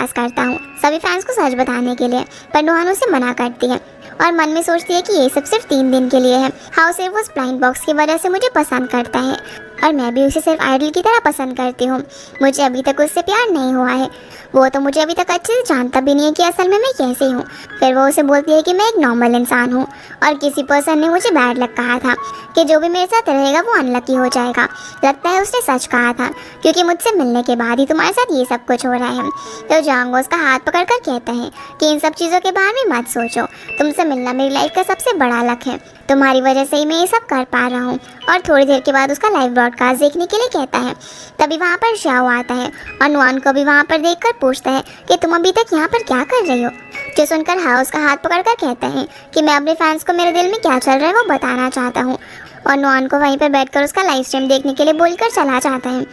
प्रयास करता हूँ सभी फ्रेंड्स को सच बताने के लिए, पर नुहान उसे मना करती है और मन में सोचती है कि ये सब सिर्फ 3 दिन के लिए है। हाउ सिर्फ उस ब्लाइंड बॉक्स की वजह से मुझे पसंद करता है और मैं भी उसे सिर्फ आइडल की तरह पसंद करती हूँ। मुझे अभी तक उससे प्यार नहीं हुआ है, वो तो मुझे अभी तक अच्छे से जानता भी नहीं है कि असल में मैं कैसी हूँ। फिर वो उसे बोलती है कि मैं एक नॉर्मल इंसान हूँ और किसी पर्सन ने मुझे बैड लक कहा था कि जो भी मेरे साथ रहेगा वो अनलकी हो जाएगा। लगता है उसने सच कहा था, क्योंकि मुझसे मिलने के बाद ही तुम्हारे साथ ये सब कुछ हो रहा है। तो जांगो उसका हाथ पकड़कर कहता है कि इन सब चीज़ों के बारे में मत सोचो, तुमसे मिलना मेरी लाइफ का सबसे बड़ा लक है, तुम्हारी वजह से ही मैं ये सब कर पा रहा हूँ। और थोड़ी देर के बाद उसका लाइव ब्रॉडकास्ट देखने के लिए कहता है। तभी वहाँ पर शाओ आता है और नुआन को भी वहाँ पर देखकर पूछता है कि तुम अभी तक यहाँ पर क्या कर रही हो। जो सुनकर हाओ उसका हाथ पकड़कर कहता है कि मैं अपने फैंस को मेरे दिल में क्या चल रहा है वो बताना चाहता हूँ, और नुआन को वहीं पर बैठकर उसका लाइव स्ट्रीम देखने के लिए बोलकर चला जाता है।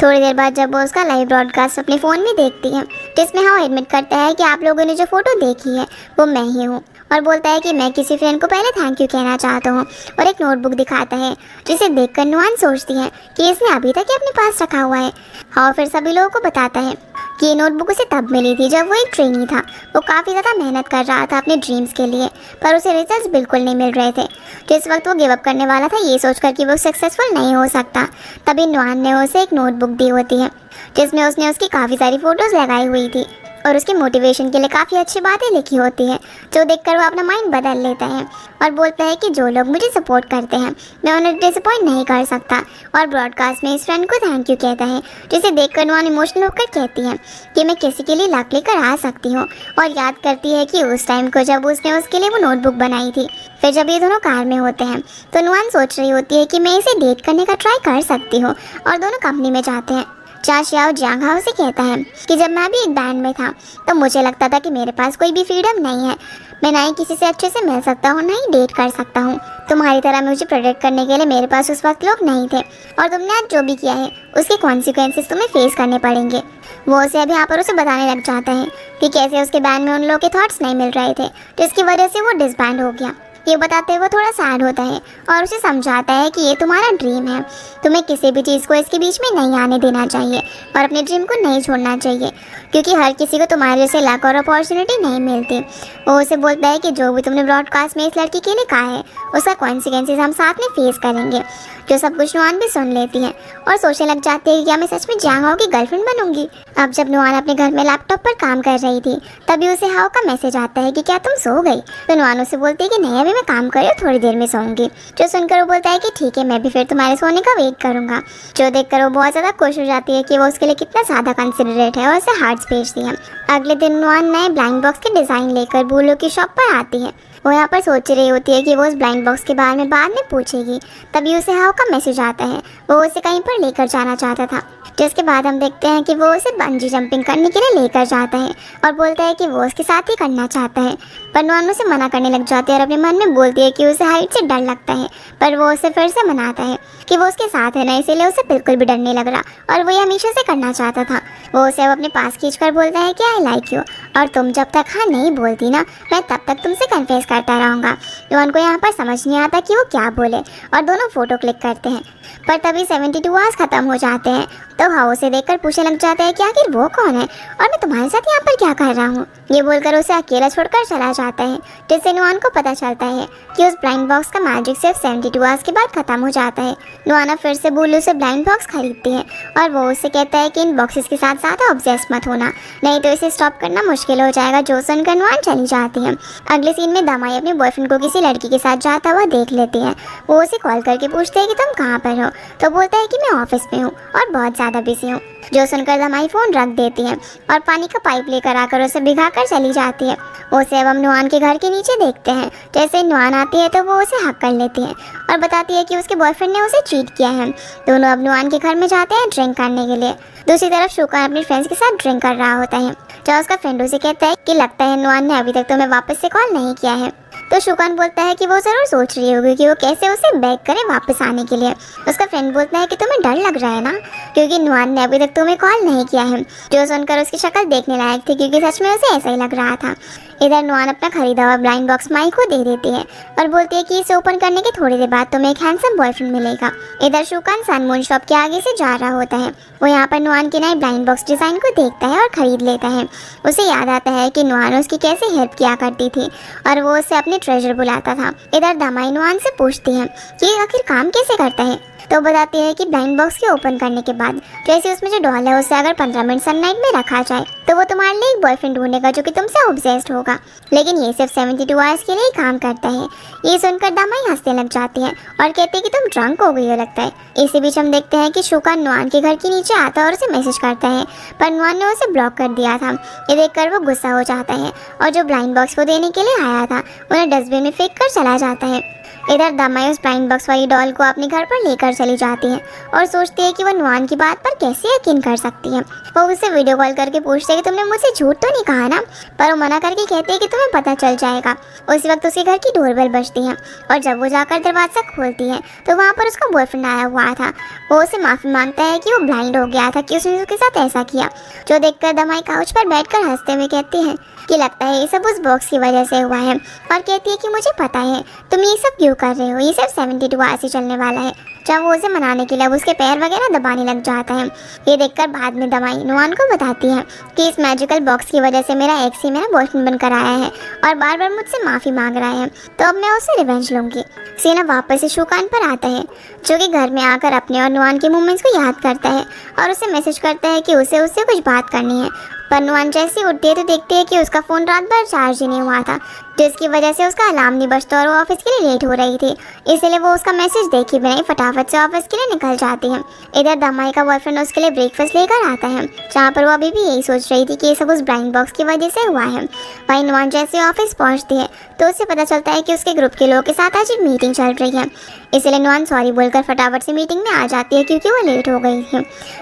थोड़ी देर बाद जब वो उसका लाइव ब्रॉडकास्ट अपने फ़ोन में देखती है, जिसमें हाओ एडमिट करता है कि आप लोगों ने जो फ़ोटो देखी है वो मैं ही हूँ, और बोलता है कि मैं किसी फ्रेंड को पहले थैंक यू कहना चाहता हूँ, और एक नोटबुक दिखाता है जिसे देखकर नुआन सोचती है कि इसने अभी तक ही अपने पास रखा हुआ है। हाओ फिर सभी लोगों को बताता है कि ये नोटबुक उसे तब मिली थी जब वो एक ट्रेनी था। वो काफ़ी ज़्यादा मेहनत कर रहा था अपने ड्रीम्स के लिए, पर उसे रिजल्ट्स बिल्कुल नहीं मिल रहे थे। जिस वक्त वो गिव अप करने वाला था ये सोचकर कि वो सक्सेसफुल नहीं हो सकता, तभी नुआन ने उसे एक नोटबुक दी होती है जिसमें उसने उसकी काफ़ी सारी फ़ोटोज़ लगाई हुई थी और उसकी मोटिवेशन के लिए काफ़ी अच्छी बातें लिखी होती हैं, जो देखकर वो अपना माइंड बदल लेता है और बोलता है कि जो लोग मुझे सपोर्ट करते हैं मैं उन्हें डिसअपॉइंट नहीं कर सकता। और ब्रॉडकास्ट में इस फ्रेंड को थैंक यू कहता है, जिसे देखकर नुआन इमोशनल होकर कहती है कि मैं किसी के लिए लक लेकर आ सकती हूँ, और याद करती है कि उस टाइम को जब उसने उसके लिए वो नोटबुक बनाई थी। फिर जब ये दोनों कार में होते हैं तो नुआन सोच रही होती है कि मैं इसे डेट करने का ट्राई कर सकती हूँ, और दोनों कंपनी में जाते हैं। चाशियाओ जियांग हाओ से कहता है कि जब मैं भी एक बैंड में था तो मुझे लगता था कि मेरे पास कोई भी फ्रीडम नहीं है, मैं ना ही किसी से अच्छे से मिल सकता हूँ ना ही डेट कर सकता हूँ। तुम्हारी तरह मुझे प्रोटेक्ट करने के लिए मेरे पास उस वक्त लोग नहीं थे, और तुमने आज जो भी किया है उसके कॉन्सिक्वेंसेस तुम्हें फेस करने पड़ेंगे। वो उसे अब यहाँ पर उसे बताने लग जाता है कि कैसे उसके बैंड में उन लोगों के थॉट्स नहीं मिल रहे थे, जिसकी वजह से वो डिसबैंड हो गया। ये बताते हुए वो थोड़ा सैड होता है और उसे समझाता है कि ये तुम्हारा ड्रीम है, तुम्हें किसी भी चीज़ को इसके बीच में नहीं आने देना चाहिए और अपने ड्रीम को नहीं छोड़ना चाहिए, क्योंकि हर किसी को तुम्हारे जैसे लक और अपॉर्चुनिटी नहीं मिलती। वो उसे बोलता है कि जो भी तुमने ब्रॉडकास्ट में इस लड़की के लिए कहा है उसका कॉन्सिक्वेंसेस हम साथ में फेस करेंगे। जो सब कुछ नुआन भी सुन लेती है और सोचने लग जाती है कि क्या मैं सच में जियांग हाओ की गर्लफ्रेंड बनूंगी। अब जब नुआन अपने घर में लैपटॉप पर काम कर रही थी तभी उसे हाओ का मैसेज आता है कि क्या तुम सो गई। तो नुआन उसे बोलती है कि नहीं, अभी मैं काम कर रही हूँ, थोड़ी देर में सोऊंगी। जो सुनकर वो बोलता है कि ठीक है, मैं भी फिर तुम्हारे सोने का वेट करूँगा। जो देखकर वो बहुत ज़्यादा खुश हो जाती है कि वो उसके लिए कितना ज़्यादा कंसिडरेट है और उसे हार्ट्स भेजती है। अगले दिन नुआन नए ब्लाइंड बॉक्स के डिज़ाइन लेकर बूलो की शॉप पर आती है। वो यहाँ पर सोच रही होती है कि वो उस ब्लाइंड बॉक्स के बारे में बाद में पूछेगी, तभी उसे हाओ का मैसेज आता है। वो उसे कहीं पर लेकर जाना चाहता था, जिसके बाद हम देखते हैं कि वो उसे बंजी जंपिंग करने के लिए लेकर जाता है और बोलता है कि वो उसके साथ ही करना चाहता है, पर नुआन उसे मना करने लग जाती है और अपने मन में बोलती है कि उसे हाइट से डर लगता है। पर वो उसे फिर से मनाता है कि वो उसके साथ है ना, इसीलिए उसे बिल्कुल भी डर नहीं लग रहा और वो ये हमेशा से करना चाहता था। वो उसे अब अपने पास खींचकर बोलता है कि आई लाइक यू, और तुम जब तक हाँ नहीं बोलती ना मैं तब तक तुमसे कन्फेस करता रहूँगा। नुआन को यहाँ पर समझ नहीं आता कि वो क्या बोले और दोनों फोटो क्लिक करते हैं, पर तभी 72 आवर्स खत्म हो जाते हैं। तो हाओ से देखकर पूछने लग जाता है कि आखिर वो कौन है और मैं तुम्हारे साथ यहाँ पर क्या कर रहा हूँ। ये बोलकर उसे अकेला छोड़कर चला जाता है, जिससे नुआन को पता चलता है कि उस ब्लाइंड बॉक्स का मैजिक सिर्फ 72 आवर्स के बाद खत्म हो जाता है। नुआन फिर से बूलू से ब्लाइंड बॉक्स खरीदती है और वो उससे कहता है कि इन बॉक्सेस के साथ ज़्यादा ऑब्सेस मत होना, नहीं तो इसे स्टॉप करना मुश्किल हो जाएगा। जो सुनकर नुआन चली जाती है। अगले सीन में दमाई अपने बॉयफ्रेंड को किसी लड़की के साथ जाता हुआ देख लेती है। वो उसे कॉल करके पूछते हैं कि तुम कहाँ पर हो, तो बोलता है कि मैं ऑफिस में हूँ और बहुत ज़्यादा बिजी हूँ। जो सुनकर दमाई फ़ोन रख देती है और पानी का पाइप लेकर आकर उसे भिगाकर चली जाती है। उसे अब हम नुआन के घर के नीचे देखते हैं। जैसे नुआन आती है तो वो उसे हक कर लेती है और बताती है कि उसके बॉयफ्रेंड ने उसे चीट किया है। दोनों अब नुआन के घर में जाते हैं ड्रिंक करने के लिए। दूसरी तरफ शुकान अपने फ्रेंड्स के साथ ड्रिंक कर रहा होता है, जहाँ उसका फ्रेंड उसे कहता है कि लगता है नुआन ने अभी तक तुम्हें वापस से कॉल नहीं किया है। तो शुकान बोलता है कि वो ज़रूर सोच रही होगी कि वो कैसे उसे बैक करे वापस आने के लिए। उसका फ्रेंड बोलता है कि तुम्हें डर लग रहा है ना, क्योंकि नुआन ने अभी तक तुम्हें कॉल नहीं किया है। जो सुनकर उसकी शक्ल देखने लायक थी, क्योंकि सच में उसे ऐसा ही लग रहा था। इधर नुआन अपना खरीदा हुआ ब्लाइंड बॉक्स माई को दे देती है और बोलती है कि इसे ओपन करने के थोड़ी देर बाद तुम्हें एक हैंडसम बॉयफ्रेंड मिलेगा। इधर शुकान सनमून शॉप के आगे से जा रहा होता है। वो यहाँ पर नुआन के नए ब्लाइंड बॉक्स डिज़ाइन को देखता है और ख़रीद लेता है। उसे याद आता है कि नुआन उसकी कैसे हेल्प किया करती थी और वो उसे अपने ट्रेजर बुलाता था। इधर दमाई नुआन से पूछती है कि आखिर काम कैसे करता है, तो बताती है कि ब्लाइंड बॉक्स के ओपन करने के बाद जैसे उसमें जो डॉल है उसे अगर 15 मिनट सनलाइट में रखा जाए तो वो तुम्हारे लिए एक बॉयफ्रेंड ढूंढेगा जो कि तुमसे ऑब्सेस्ड होगा, लेकिन ये सिर्फ 72 आवर्स के लिए ही काम करता है। ये सुनकर दमाई हंसने लग जाती है और कहती है कि तुम ड्रंक हो गई हो लगता है। इसी बीच हम देखते हैं कि शुकान नुआन के घर के नीचे आता है और उसे मैसेज करता है, पर नुआन ने उसे ब्लॉक कर दिया था। ये देखकर वो गुस्सा हो जाता है और जो ब्लाइंड बॉक्स को देने के लिए आया था उन्हें डस्टबिन में फेंक कर चला जाता है। इधर दमाई उस ब्लाइंड बॉक्स वाली डॉल को अपने घर पर लेकर चली जाती है और सोचती है कि वो नुआन की बात पर कैसे यकीन कर सकती है। वो उससे वीडियो कॉल करके पूछती है कि तुमने मुझसे झूठ तो नहीं कहा ना, पर वो मना करके कहती है कि तुम्हें पता चल जाएगा। उसी वक्त उसके घर की डोरबेल बजती है और जब वो जाकर दरवाज़ा खोलती है तो वहाँ पर उसका बॉयफ्रेंड आया हुआ था। वो उसे माफ़ी मांगता है कि वो ब्लाइंड हो गया था कि उसने उसके साथ ऐसा किया, जो देखकर दमाई काउच पर बैठकर हंसते हुए कहती है कि लगता है ये सब उस बॉक्स की वजह से हुआ है, और कहती है कि मुझे पता है तुम ये सब क्यों कर रहे हो, ये सिर्फ 72 आवर्स ही चलने वाला है। जब वो उसे मनाने के लिए उसके पैर वगैरह दबाने लग जाता है। ये देखकर बाद में दमाई नुआन को बताती है कि इस मैजिकल बॉक्स की वजह से मेरा एक्स ही मेरा बॉयफ्रेंड बनकर आया है और बार बार मुझसे माफ़ी मांग रहा है, तो अब मैं उससे रिवेंज लूँगी। सीना वापस से शुकान पर आता है जो कि घर में आकर अपने और नुआन के मूवमेंट्स को याद करता है और उसे मैसेज करता है कि उसे उससे कुछ बात करनी है। पर नुआन जैसे ही उठती है तो देखती है कि उसका फ़ोन रात भर चार्ज ही नहीं हुआ था, जिसकी वजह से उसका अलार्म नहीं बजता और वो ऑफिस के लिए लेट हो रही थी। इसलिए वो उसका मैसेज देखे बिना ही फटाफट से ऑफिस के लिए निकल जाती है। इधर दमाई का बॉयफ्रेंड उसके लिए ब्रेकफास्ट लेकर आता है, जहाँ पर वो अभी भी यही सोच रही थी कि ये सब उस ब्लाइंड बॉक्स की वजह से हुआ है। वहीं नुआन जैसे ऑफिस पहुँचती है तो उसे पता चलता है कि उसके ग्रुप के लोगों के साथ आज एक मीटिंग चल रही है। इसलिए नुआन सॉरी बोलकर फटाफट से मीटिंग में आ जाती है क्योंकि वो लेट हो गई थी।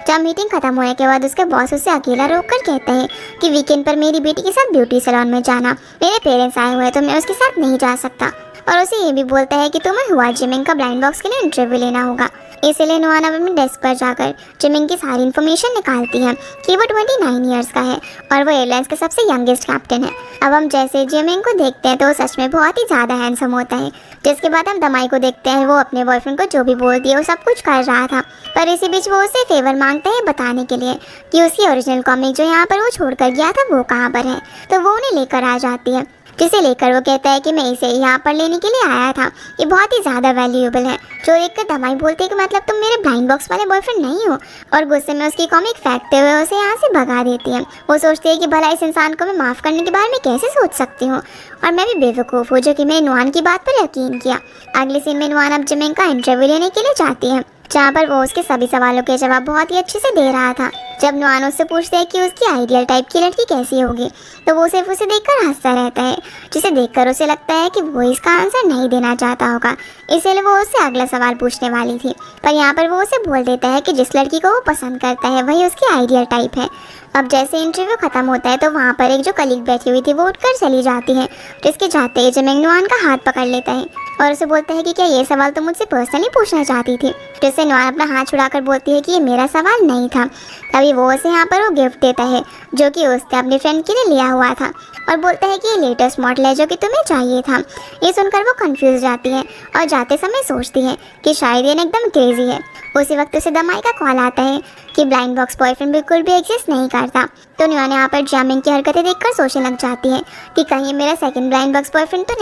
जब मीटिंग खत्म होने के बाद उसके बॉस उसे अकेला रोककर कहते हैं कि वीकेंड पर मेरी बेटी के साथ ब्यूटी सैलून में जाना, मेरे पेरेंट्स आए हुए हैं तो मैं उसके साथ नहीं जा सकता, और उसे ये भी बोलता है कि तुम्हें हुआ जिमिंग का ब्लाइंड बॉक्स के लिए इंटरव्यू लेना होगा। इसलिए नुआन अब अपने डेस्क पर जाकर जिमिंग की सारी इन्फॉर्मेशन निकालती है कि वो 29 ईयर्स का है और वो एयरलाइंस का सबसे यंगेस्ट कैप्टन है। अब हम जैसे जिमिंग को देखते हैं तो वो सच में बहुत ही ज़्यादा हैंडसम होता है। जिसके बाद हम दमाई को देखते हैं, वो अपने बॉयफ्रेंड को जो भी बोलती है वो सब कुछ कर रहा था, पर इसी बीच वो उसे फेवर मांगता है बताने के लिए कि उसकी ओरिजिनल कॉमिक जो यहाँ पर वो छोड़कर गया था वो कहाँ पर है, तो वो उन्हें लेकर आ जाती है। जिसे लेकर वो कहता है कि मैं इसे यहाँ पर लेने के लिए आया था, ये बहुत ही ज़्यादा वैल्यूएबल है। जो देखकर दमाई बोलती है कि मतलब तुम मेरे ब्लाइंड बॉक्स वाले बॉयफ्रेंड नहीं हो, और गुस्से में उसकी कॉमिक फेंकते हुए उसे यहाँ से भगा देती है। वो सोचती है कि भला इस इंसान को मैं माफ़ करने के बारे में कैसे सोच सकती हूँ, और मैं भी बेवकूफ़ हूँ जो कि मैंने नुआन की बात पर यकीन किया। अगले सीन में नुआन अब जिमिंग का इंटरव्यू लेने के लिए जाती है, जहाँ पर वो उसके सभी सवालों के जवाब बहुत ही अच्छे से दे रहा था। जब नुआन उससे पूछते हैं कि उसकी आइडियल टाइप की लड़की कैसी होगी, तो वो सिर्फ उसे देखकर हंसता रहता है, जिसे देखकर उसे लगता है कि वो इसका आंसर नहीं देना चाहता होगा। इसलिए वो उससे अगला सवाल पूछने वाली थी, पर यहाँ पर वो उसे बोल देता है कि जिस लड़की को वो पसंद करता है वही उसकी आइडियल टाइप है। अब जैसे इंटरव्यू खत्म होता है तो वहाँ पर एक जो कलीग बैठी हुई थी वो उठकर चली जाती है, जिसके जाते ही जिमिंग नुआन का हाथ पकड़ लेता है और उसे बोलता है कि क्या ये सवाल तो मुझसे पर्सनली पूछना चाहती थी, जिससे नुआन अपना हाथ छुड़ाकर बोलती है कि ये मेरा सवाल नहीं था। तभी वो उसे यहाँ पर वो गिफ्ट देता है जो कि उसने अपने फ्रेंड के लिए लिया हुआ था, और बोलता है कि ये लेटेस्ट मॉडल है जो कि तुम्हें चाहिए था। ये सुनकर वो कंफ्यूज जाती है और जाते समय सोचती है कि शायद ये एकदम क्रेजी है। उसी वक्त उसे दमाई का कॉल आता है कि ब्लाइंड बॉक्स बॉयफ्रेंड बिल्कुल भी एग्जिस्ट नहीं करता। तो नुआन यहाँ पर जिमिंग की हरकतें देखकर सोचने लग जाती है कि कहीं मेरा सेकंड ब्लाइंड बॉक्स बॉयफ्रेंड तो नहीं